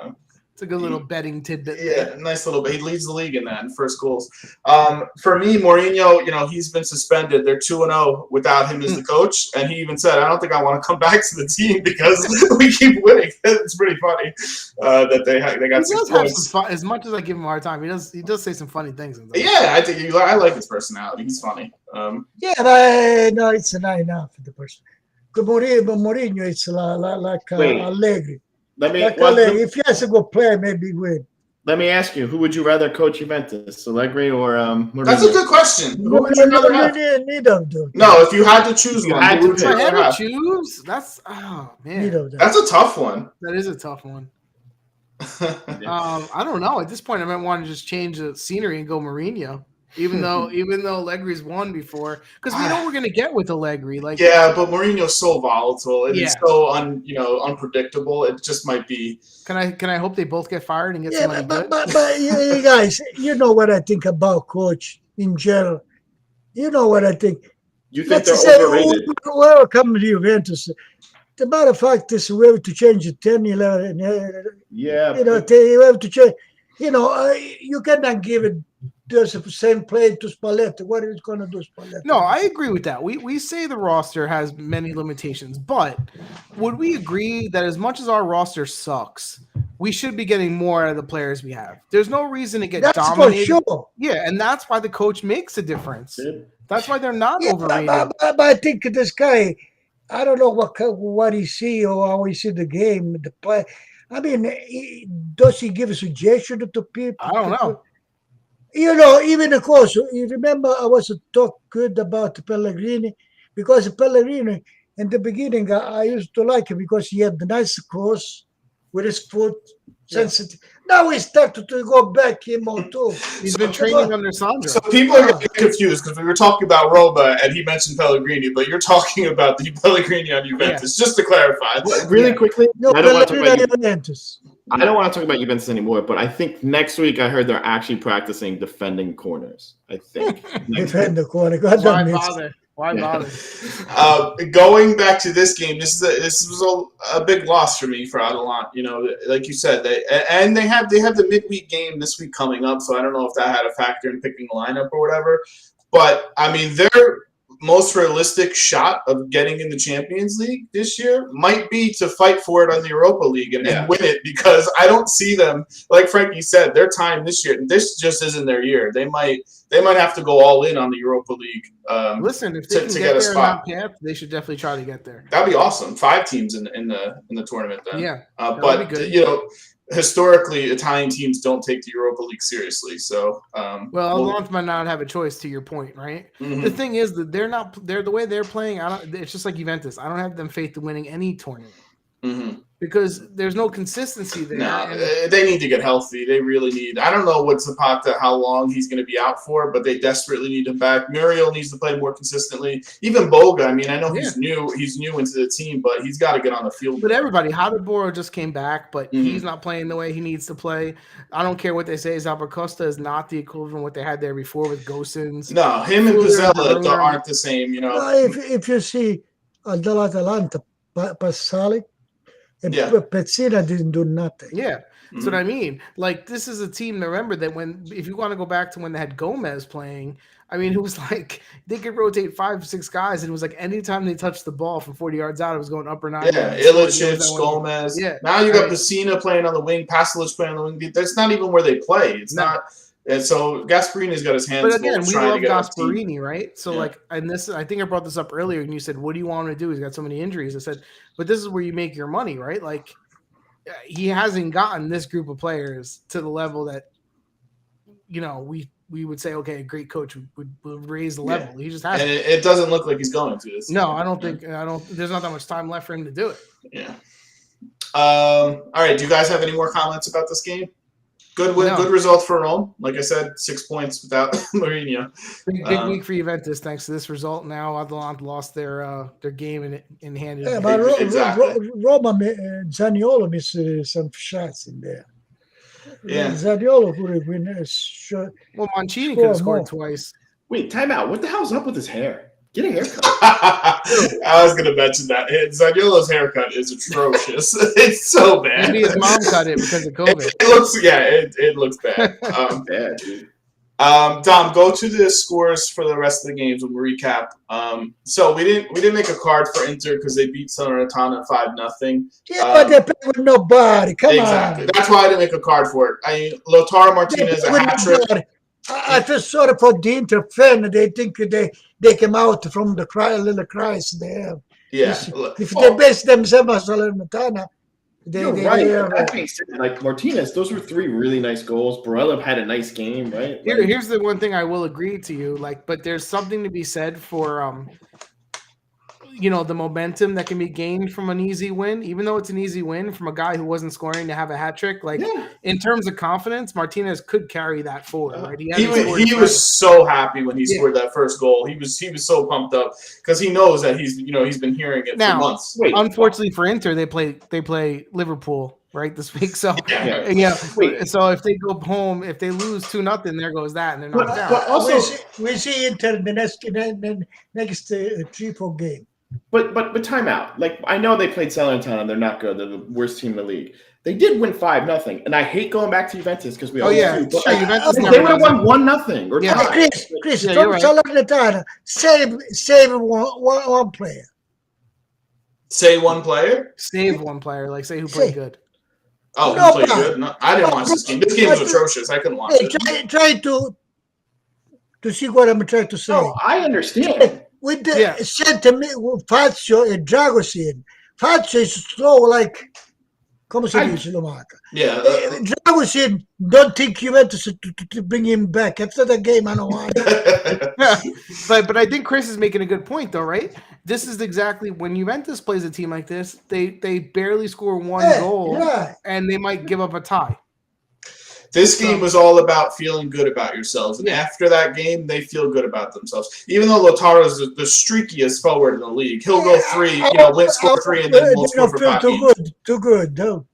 It's a good little betting tidbit. Yeah, nice little bit. He leads the league in that in first goals. For me, Mourinho, he's been suspended. They're 2-0 without him as the coach, and he even said, "I don't think I want to come back to the team because we keep winning." It's pretty funny that they got 6 points. Some fun. As much as I give him a hard time, he does say some funny things. Yeah, I like his personality. He's funny. Yeah, but no, it's not enough for the person. Mourinho, it's like Allegri. If he has a good player, maybe win. Let me ask you, who would you rather coach Juventus, Allegri or Mourinho? That's a good question. Who would you rather have? Neither of them. No, if you had to choose one, who would you rather have? Choose? That's man. That's a tough one. That is a tough one. I don't know. At this point, I might want to just change the scenery and go Mourinho. Even though Allegri's won before, because we know we're gonna get with Allegri. But Mourinho's so volatile and he's so unpredictable. It just might be. Can I hope they both get fired and get somebody good? But you guys, you know what I think about coach in general. You know what I think. You think they're overrated? Well, come to Juventus. The matter of fact is we have to change it 10, 11. Yeah. You have to change. You cannot give it. Does the same play to Spalletti. What is going to do Spalletti? No, I agree with that. We say the roster has many limitations, but would we agree that as much as our roster sucks, we should be getting more out of the players we have? There's no reason to get dominated. For sure. Yeah, and that's why the coach makes a difference. That's why they're not overrated. But I think this guy, I don't know what he see or how he see the game, the play. I mean, does he give a suggestion to people? I don't know. Even the coach, you remember I was talk good about Pellegrini because Pellegrini in the beginning I used to like him because he had the nice cross with his foot sensitive. Now he started to go back him on too. He's been training under Sandro. So people are getting confused because we were talking about Roma and he mentioned Pellegrini, but you're talking about the Pellegrini on Juventus. Just to clarify, really quickly. No, I don't want to talk about Juventus. I don't want to talk about Juventus anymore, but I think next week I heard they're actually practicing defending corners. I think. Defend the corner. Why bother? Going back to this game, this was a big loss for me for Atalanta. Like you said, they have the midweek game this week coming up, so I don't know if that had a factor in picking the lineup or whatever. But I mean, their most realistic shot of getting in the Champions League this year might be to fight for it on the Europa League and win it, because I don't see them, like Frankie said, their time this year. This just isn't their year. They might have to go all in on the Europa League. Listen, if they can get there on path, they should definitely try to get there. That'd be awesome. 5 teams in the tournament then. Yeah, but historically, Italian teams don't take the Europa League seriously. So, Atalanta might not have a choice. To your point, right? Mm-hmm. The thing is that they're the way they're playing. It's just like Juventus. I don't have them faith in winning any tournament. Mm-hmm. Because there's no consistency there. No, they need to get healthy. They really need. I don't know what Zapata, how long he's going to be out for, but they desperately need him back. Muriel needs to play more consistently. Even Boga. I mean, I know he's new. He's new into the team, but he's got to get on the field. But everybody, Hadeboro just came back, but he's not playing the way he needs to play. I don't care what they say. Zapacosta is not the equivalent of what they had there before with Gosens. No, him and Pizzella aren't the same. If you see Atalanta, Passali. And Pezzina didn't do nothing. Yeah, that's what I mean. Like, this is a team to remember that if you want to go back to when they had Gomez playing, I mean, it was like they could rotate 5 or 6 guys, and it was like anytime they touched the ball from 40 yards out, it was going up or not. Yeah, Ilicic, Gomez. Yeah. Now you got Pessina playing on the wing, Pasalic playing on the wing. That's not even where they play. It's not. And so Gasparini's got his hands full. But again, we love Gasparini, right? So I think I brought this up earlier, and you said, "What do you want him to do? He's got so many injuries." I said, "But this is where you make your money, right? Like, he hasn't gotten this group of players to the level that, we would say, okay, a great coach would raise the level. He just hasn't. And it doesn't look like he's going to this. No, I don't think. There's not that much time left for him to do it. Yeah. All right. Do you guys have any more comments about this game? Good win, good result for Rome. Like I said, 6 points without Mourinho. Big week for Juventus thanks to this result. Now Atalanta lost their game in hand. Yeah, but Roma, Zaniolo missed some shots in there. Yeah, Zaniolo could have been. Well, Mancini could have scored twice. Wait, time out. What the hell's up with his hair? Get a haircut. I was going to mention that. Zaniolo's haircut is atrocious. It's so bad. Maybe his mom cut it because of COVID. It looks bad. Bad, dude. Dom, go to the scores for the rest of the games when we recap. So we didn't make a card for Inter because they beat Salernitana 5-0. Yeah, but they play with nobody. Come exactly. on. That's why I didn't make a card for it. Lautaro Martinez a hat trick. I feel sorry for the Inter fan. They think they came out from the little crisis they have. Yeah. If they base themselves on Salernitana, You're right. That being said, like Martinez, those were 3 really nice goals. Barella had a nice game, right? Here's the one thing I will agree to you, but there's something to be said for the momentum that can be gained from an easy win, even though it's an easy win from a guy who wasn't scoring to have a hat trick. In terms of confidence, Martinez could carry that forward. Right? He was so happy when he scored that first goal. He was so pumped up because he knows that he's been hearing it for months. Unfortunately for Inter, they play Liverpool right this week. So so if they go home, if they lose 2-0, there goes that, and they're knocked out. But also, we see Inter the next 3-4 game. But time out. Like I know they played Salernitana, they're not good. They're the worst team in the league. They did win 5-0, and I hate going back to Juventus because we always do. But Juventus they would have won 1-0 or tied. Chris, don't Salernitana save one player. Say one player. Save one player. Like say who played good. Oh, who played good? No, I didn't watch this game. This game was atrocious. I couldn't watch it. Try to see what I'm trying to say. No, I understand. With the sentiment with Fazio and Dragoshin. Fazio is slow like come si dice Slovacca. Yeah. Dragoshin don't think Juventus to bring him back. After the game, I don't want but I think Chris is making a good point though, right? This is exactly when Juventus plays a team like this, they barely score one goal and they might give up a tie. This game was all about feeling good about yourselves. And after that game, they feel good about themselves. Even though Lautaro is the streakiest forward in the league, he'll go 3, score 3, and then we'll score for 5 games. Too good, though.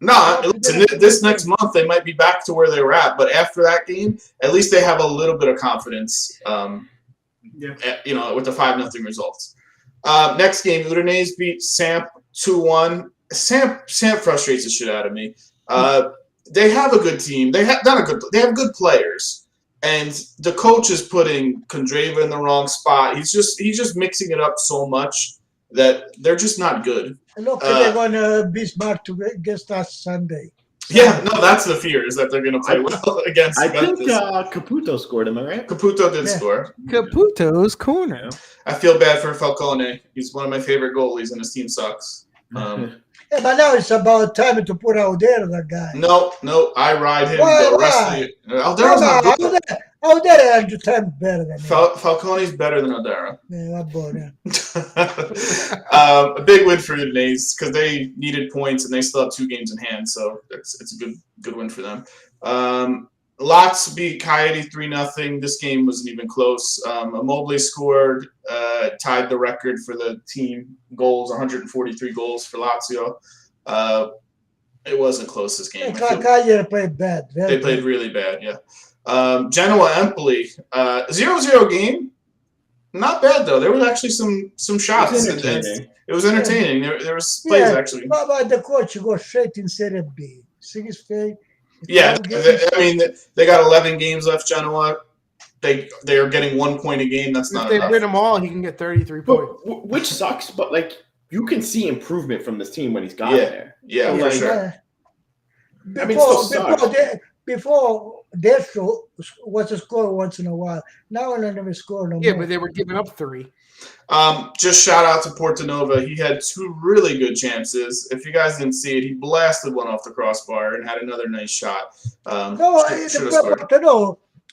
No, listen, this next month, they might be back to where they were at. But after that game, at least they have a little bit of confidence, with the 5-0 results. Next game, Udinese beat Samp 2-1. Samp frustrates the shit out of me. They have a good team. They have good players, and the coach is putting Kondreva in the wrong spot. He's just mixing it up so much that they're just not good. Look, they're going to be smart against us Sunday. Yeah, no, that's the fear, is that they're going to play well against Juventus. I think Caputo scored, am I right? Caputo did score. Caputo's corner. I feel bad for Falcone. He's one of my favorite goalies, and his team sucks. Yeah, but now it's about time to put out there that guy. No, I ride him the rest of the year. Aldera's not good. Aldera is 10 better than him. Falcone's better than Aldera. Yeah, what about him? A big win for Udinese because they needed points and they still have 2 games in hand, so it's a good win for them. Lots beat Coyote 3-0. This game wasn't even close. Immobile scored, tied the record for the team goals, 143 goals for Lazio. It wasn't close, this game. Coyote played bad. They played really bad, yeah. Genoa Empoli, 0-0 game. Not bad, though. There was actually some shots. It was entertaining. There was plays, actually. But the coach goes straight in Serie B. See his face? Yeah, they got 11 games left, Genoa. They are getting 1 point a game. That's not enough. If they win them all, he can get 33 points. Which sucks, but, you can see improvement from this team when he's got there. Yeah, for sure. Before Destro was a score once in a while. Now I never score no more. Yeah, but they were giving up 3. Just shout out to Portanova. He had 2 really good chances. If you guys didn't see it, he blasted one off the crossbar and had another nice shot.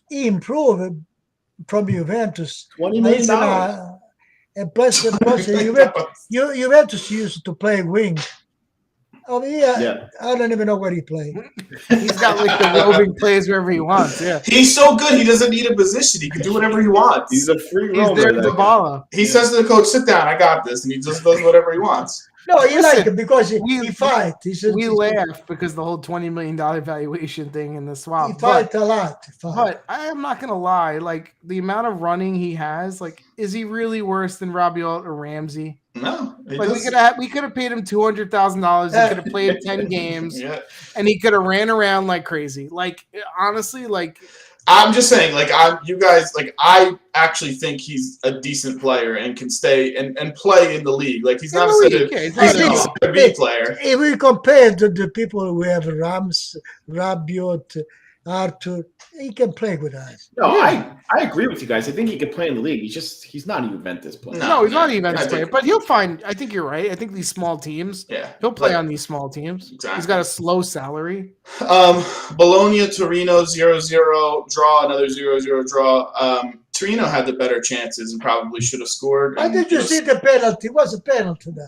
He improved from Juventus. $20 million. And plus Juventus used to play wing. I don't even know where he played. He's got the roving plays wherever he wants. Yeah, he's so good. He doesn't need a position. He can do whatever he wants. He's a free roamer. He's there to the ball. He says to the coach, "Sit down. I got this," and he just does whatever he wants. No, he Listen, like it because he we fight. we laugh because the whole $20 million valuation thing in the swap. He fight a lot. But I am not gonna lie, like the amount of running he has, like, is he really worse than Rabiot or Ramsey? No, Like we could have paid him $200,000. He could have played 10 games, and he could have ran around like crazy. Like honestly, like I'm just saying, like you guys, like I actually think he's a decent player and can stay and play in the league. Like he's not a B player. If we compare to the people who have Rabiot, Arthur, he can play with us. No, I agree with you guys. I think he could play in the league. He's not a Juventus player. No, he's not a Juventus player. But he'll find. I think you're right. I think these small teams. Yeah, he'll play on these small teams. Exactly. He's got a slow salary. Bologna, Torino 0-0 draw. Another 0-0 draw. Torino had the better chances and probably should have scored. Why did you see the penalty? What's a penalty now?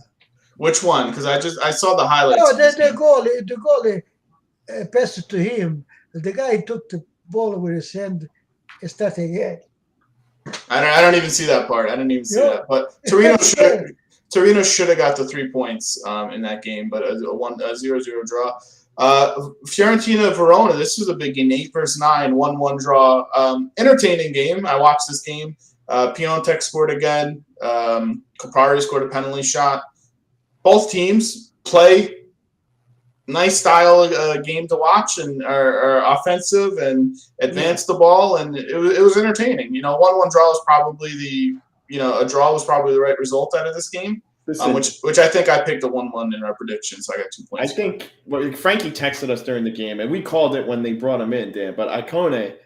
Which one? Because I saw the highlights. Oh, the goalie passed it to him. The guy took the ball with his hand and started again. I don't even see that part. I didn't even see that. But Torino should have got the 3 points in that game, but a 0-0 draw. Fiorentina Verona. This was a big game. 8-9, 1-1 draw. Entertaining game. I watched this game. Piontek scored again. Caprari scored a penalty shot. Both teams play nice style game to watch and are offensive and advance the ball, and it was entertaining. 1-1 draw was probably a draw was probably the right result out of this game. Which I think I picked a 1-1 in our prediction, so I got 2 points. I think Frankie texted us during the game, and we called it when they brought him in, Dan. But Icone,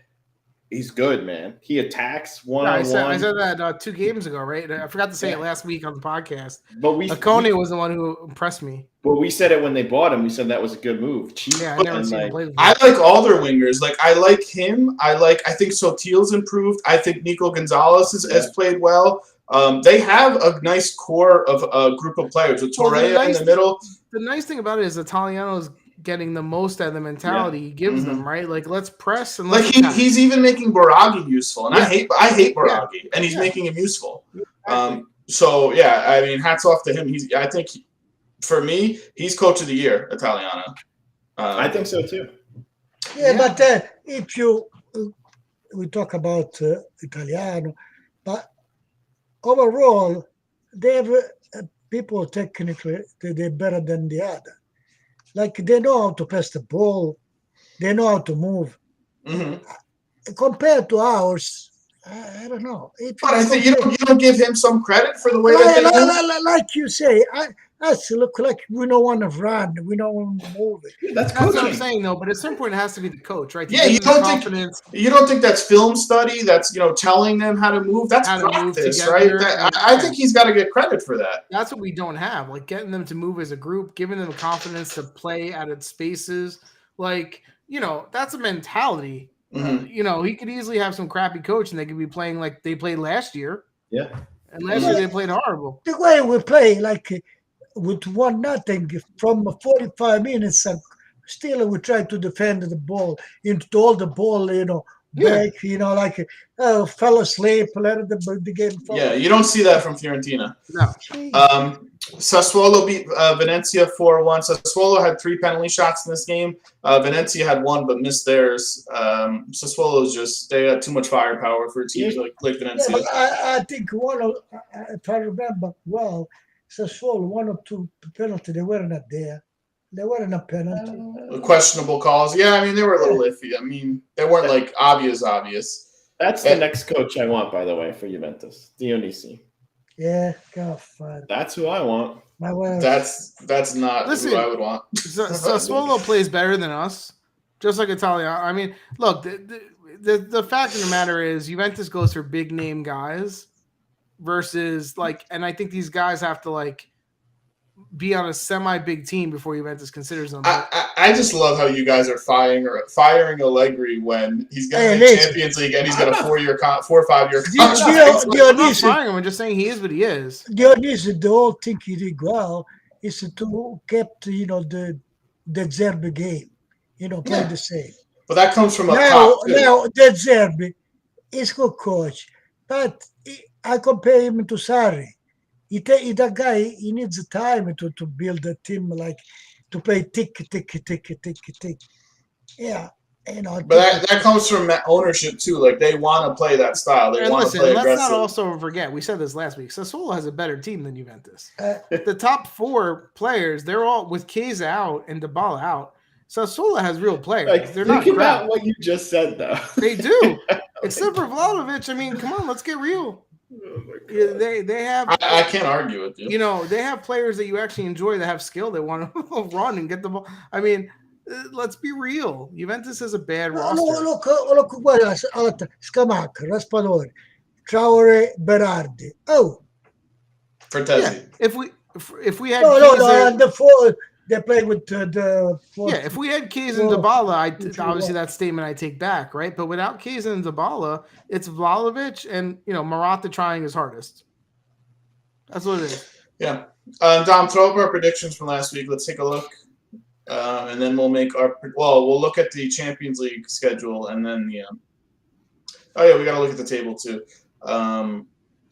he's good, man. He attacks one-on-one. I said that 2 games ago, right? I forgot to say it last week on the podcast. But Icone was the one who impressed me. But we said it when they bought him. We said that was a good move. Yeah, I never seen him play before. I like all their wingers. Like I like him. I think Sotil's improved. I think Nico Gonzalez has played well. They have a nice core of a group of players with Torreira in the middle. The nice thing about it is Italiano's getting the most out of the mentality he gives them, right? Like let's press and he's even making Baraghi useful, and I hate Baraghi, and he's making him useful. So I mean, hats off to him. I think for me, he's coach of the year, Italiano. I think so too. Yeah, but if we talk about Italiano, but overall, they have people technically they're better than the other. Like they know how to pass the ball, they know how to move. Compared to ours, I don't know. But I think you don't give him some credit for the way that they move. Like you say, us look like we don't want to run, we don't want to move it. That's what I'm saying, though. But at some point, it has to be the coach, right? You don't think that's film study? That's telling them how to move. That's practice, right? I think he's got to get credit for that. That's what we don't have, like getting them to move as a group, giving them confidence to play out of spaces. Like that's a mentality. He could easily have some crappy coach, and they could be playing like they played last year. Yeah, and last year they played horrible. The way we play, like. With 1-0 from 45 minutes, and still we try to defend the ball, into all the ball, back, fell asleep, let the game fall. Yeah, you don't see that from Fiorentina. No. Sassuolo beat Venezia 4-1. Sassuolo had 3 penalty shots in this game. Venezia had 1 but missed theirs. Sassuolo's they had too much firepower for teams like Venezia. Yeah, I think if I remember well, Sassuolo, 1 or 2 penalties, they were not there. They weren't a penalty. Questionable calls. Yeah, I mean, they were a little iffy. I mean, they weren't like obvious. That's the next coach I want, by the way, for Juventus. Dionisi. Yeah, God, fine. That's who I want. That's not who I would want. Sassuolo plays better than us, just like Italia. I mean, look, the fact of the matter is Juventus goes for big name guys. Versus and I think these guys have to be on a semi-big team before Juventus considers them. I just love how you guys are firing Allegri when he's going to the Champions League and he's got a 4 or 5 year contract. I'm not firing him. I'm just saying he is what he is. The whole thing he did well is to keep the Zerbi game, play the same. But that comes from top. Now the Zerbi is good coach, but I compare him to Sarri. that guy, he needs time to build a team, like to play tick, tick, tick, tick, tick. Yeah. But that comes from ownership too. Like they want to play that style. They want to play let's aggressive. not also forget. We said this last week. Sassuolo has a better team than Juventus. The top 4 players, they're all with Chiesa out and Dybala out. Sassuolo has real players. Like, they're think not about crap. what you just said, though. They do, except for Vlahovic. I mean, come on, let's get real. Oh They have. I can't argue with you. You know, they have players that you actually enjoy that have skill that want to run and get the ball. I mean, let's be real. Juventus has a bad roster. Look, guarda, Scamacca, Raspadori, Traore, Berardi. Oh, Frattesi. Yeah. If we had no, the 4 they're playing with the 4. Yeah, if we had Chiesa and Dybala, obviously that statement I take back, right? But without Chiesa and Dybala, it's Vlahovic and Morata trying his hardest. That's what it is. Yeah. Dom, throw up our predictions from last week. Let's take a look. And then we'll make we'll look at the Champions League schedule and then oh yeah, we got to look at the table too.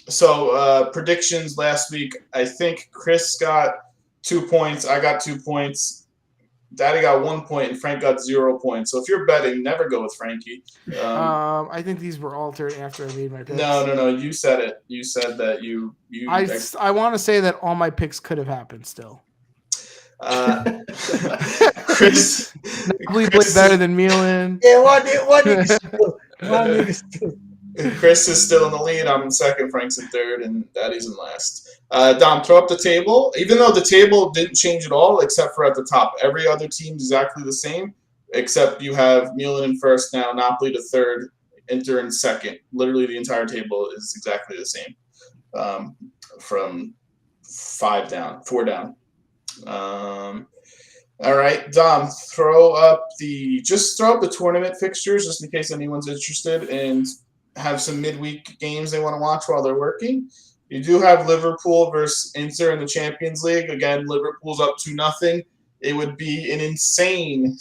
So predictions last week, I think Chris got 2 points. I got 2 points. Daddy got 1 point and Frank got 0 points. So if you're betting, never go with Frankie. I think these were altered after I made my picks. No. You said it. You said that you. I want to say that all my picks could have happened still. Chris played better than Milan. Yeah, one is two. Chris is still in the lead. I'm in second. Frank's in third, and Daddy's in last. Dom, throw up the table. Even though the table didn't change at all, except for at the top, every other team is exactly the same, except you have Milan in first now, Napoli to third, Inter in second. Literally, the entire table is exactly the same, from 4 down. All right, Dom, throw up the tournament fixtures just in case anyone's interested and have some midweek games they want to watch while they're working. You do have Liverpool versus Inter in the Champions League. Again, Liverpool's up 2-0. It would be an insane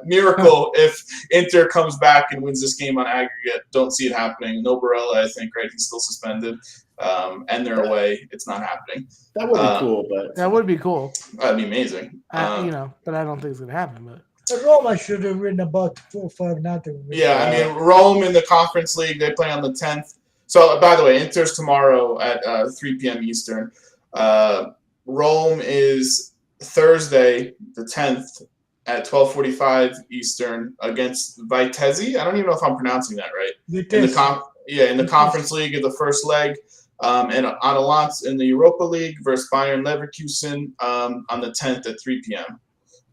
miracle if Inter comes back and wins this game on aggregate. Don't see it happening. No Barella, I think, right? He's still suspended. And they're away. It's not happening. That would be cool, but that would be cool. That'd be amazing. But I don't think it's gonna happen. But Roma should have written about 4-5-0. Yeah, I mean, Rome in the Conference League, they play on the 10th. So, by the way, Inter's tomorrow at 3 p.m. Eastern. Rome is Thursday, the 10th, at 12:45 Eastern against Vitesse. I don't even know if I'm pronouncing that right. In the Conference League of the first leg. And Atalanta in the Europa League versus Bayern Leverkusen on the 10th at 3 p.m.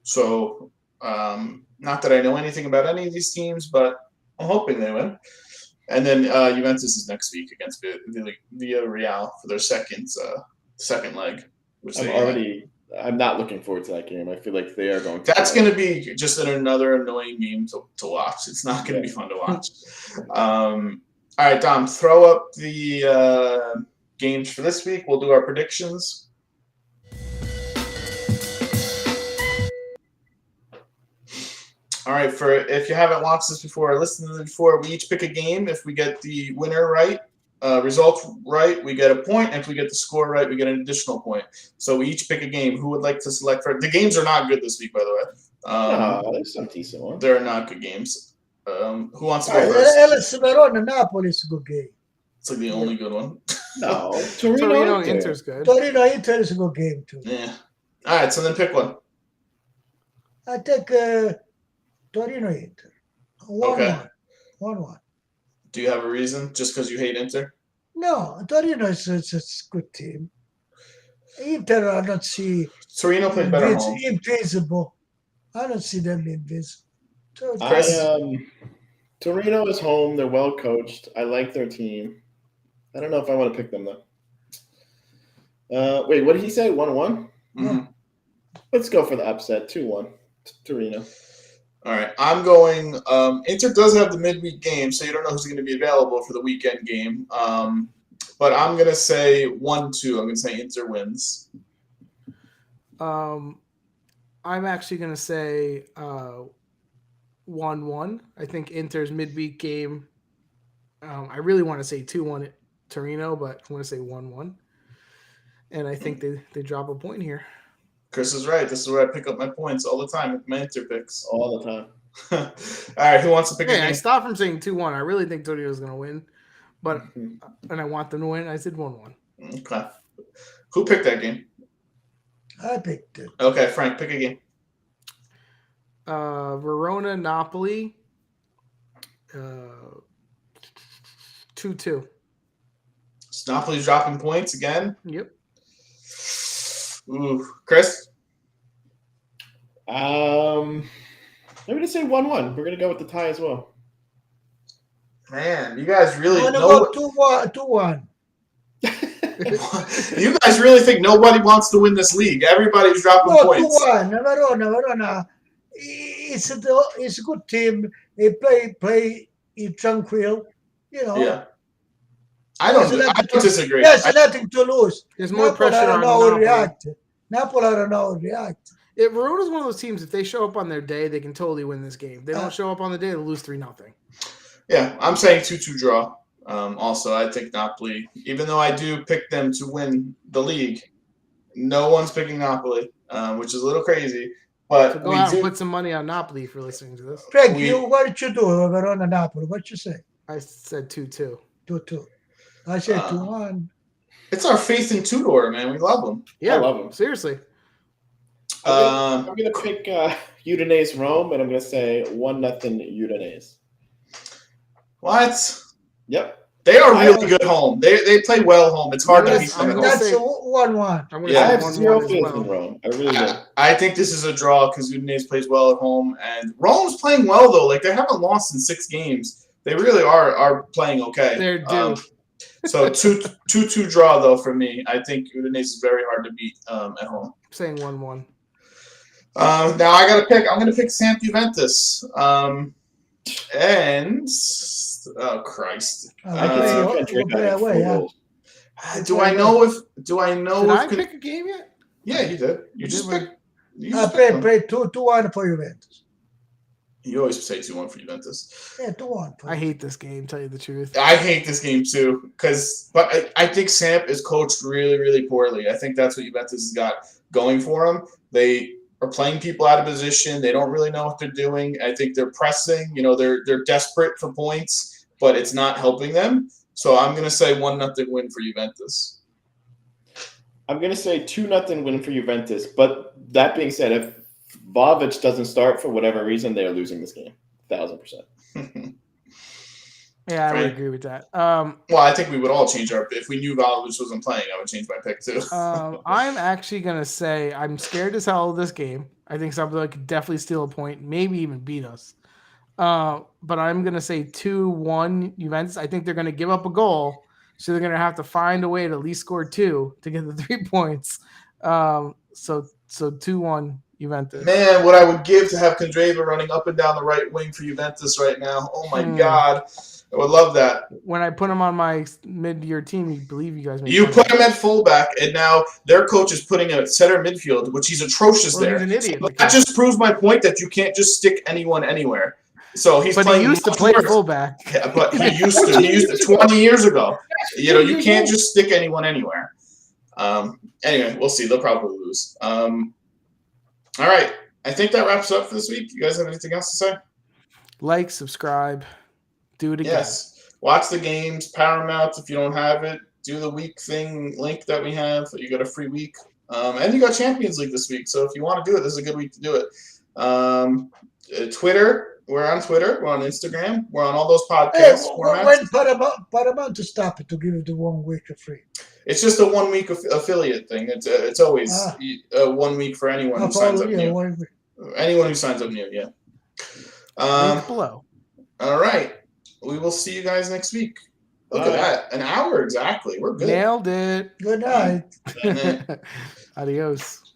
So, not that I know anything about any of these teams, but I'm hoping they win. And then Juventus is next week against Villarreal for their second leg. Which I'm not looking forward to that game. I feel like they are going to. That's going to be just another annoying game to watch. It's not going to be fun to watch. All right, Dom, throw up the games for this week. We'll do our predictions. All right, if you haven't watched this before or listened to this before, we each pick a game. If we get the winner right, result right, we get a point. If we get the score right, we get an additional point. So we each pick a game. Who would like to select for? The games are not good this week, by the way. There's some decent ones. They're not good games. Who wants to go first? Hellas Verona, Napoli is a good game. It's like the only good one. No, Torino Inter's good. Torino Inter is a good game too. Yeah. All right, so then pick one. I take Torino Inter. 1-1. 1-1. Do you have a reason? Just because you hate Inter? No, Torino is a good team. Inter, I don't see. Torino played better home. Invincible. I don't see them invincible. Torino is home. They're well coached. I like their team. I don't know if I want to pick them though. Wait, what did he say? 1-1? Mm-hmm. Let's go for the upset. 2-1. Torino. All right, I'm going. Inter does have the midweek game, so you don't know who's going to be available for the weekend game. But I'm going to say 1-2. I'm going to say Inter wins. I'm actually going to say 1-1. I think Inter's midweek game. I really want to say 2-1 Torino, but I'm going to say 1-1. and I think they drop a point here. Chris is right. This is where I pick up my points all the time with my Inter picks. All the time. All right, who wants to pick a Hey, I game? stopped from saying 2-1. I really think Torino's going to win, but and I want them to win. I said 1-1. Okay. Who picked that game? I picked it. Okay, Frank, pick a game. Verona, Napoli, 2-2. So Napoli's dropping points again. Yep. Ooh, Chris? I'm going to say 1-1. We're going to go with the tie as well. Man, you guys really I'm know. going to go 2-1. You guys really think nobody wants to win this league? Everybody's dropping No, points. 2-1. Verona. It's a good team. They play in tranquil. You know. Yeah. I don't disagree. There's nothing to lose. There's more pressure on Napoli. Napoli don't know how to react. If Verona's one of those teams, if they show up on their day, they can totally win this game. They don't show up on the day, they'll lose 3-0. Yeah, I'm saying 2-2 draw. Also, I think Napoli, even though I do pick them to win the league, no one's picking Napoli, which is a little crazy. But so go out and put some money on Napoli for listening to this. Frank, what did you do, Verona Napoli? What you say? I said 2-2. 2-2. I said 2-1. It's our faith in Tudor, man. We love him. Yeah, I love him. Seriously. I'm going to pick Udinese Rome, and I'm going to say 1-0 Udinese. What? Yep. They are really good home. They play well home. It's hard to beat them at home. That's 1-1. Yeah, I have 0 faith in Rome. I really do. I think this is a draw because Udinese plays well at home, and Rome's playing well though. Like they haven't lost in 6 games. They really are playing okay. They're due. So 2-2 draw though for me. I think Udinese is very hard to beat at home. I'm saying 1-1. Now I got to pick. I'm going to pick Samp Juventus. And oh Christ! Do I know Did I pick a game yet? Yeah, you did. You just picked. I played 2-1 for Juventus. You always say 2-1 for Juventus. Yeah, 2-1. I hate this game. Tell you the truth. I hate this game too but I think Samp is coached really, really poorly. I think that's what Juventus has got going for them. They are playing people out of position. They don't really know what they're doing. I think they're pressing. You know, they're desperate for points, but it's not helping them. So I'm going to say 1-0 win for Juventus. I'm going to say 2-0 win for Juventus. But that being said, if Vlahovic doesn't start for whatever reason, they are losing this game. 1,000%. Yeah, I would agree with that. Well, I think we would all change if we knew Vlahovic wasn't playing, I would change my pick too. I'm actually going to say I'm scared as hell of this game. I think somebody could definitely steal a point, maybe even beat us. But I'm going to say 2-1 Juventus. I think they're going to give up a goal, so they're going to have to find a way to at least score 2 to get the 3 points. So 2-1 Juventus. Man, what I would give to have Kondreva running up and down the right wing for Juventus right now. Oh my God. I would love that. When I put him on my mid-year team, you believe you guys. You put him at fullback, and now their coach is putting him at center midfield, which he's atrocious there. He's an idiot. So that just proves my point that you can't just stick anyone anywhere. So he's playing. He used to play fullback. Yeah, but he used to. He used to 20 years ago. You know, you can't just stick anyone anywhere. Anyway, we'll see. They'll probably lose. All right. I think that wraps up for this week. You guys have anything else to say? Like, subscribe. Do it again. Yes. Watch the games. Paramount, if you don't have it. Do the week thing link that we have. You got a free week. And you got Champions League this week. So if you want to do it, this is a good week to do it. Twitter. We're on Twitter. We're on Instagram. We're on all those podcast formats. When Paramount to stop it to give it the 1 week for free? It's just a 1 week affiliate thing. It's always 1 week for anyone who signs up new. Anyone who signs up new, yeah. Link below. All right. We will see you guys next week. Look at that. An hour exactly. We're good. Nailed it. Good night. Adios.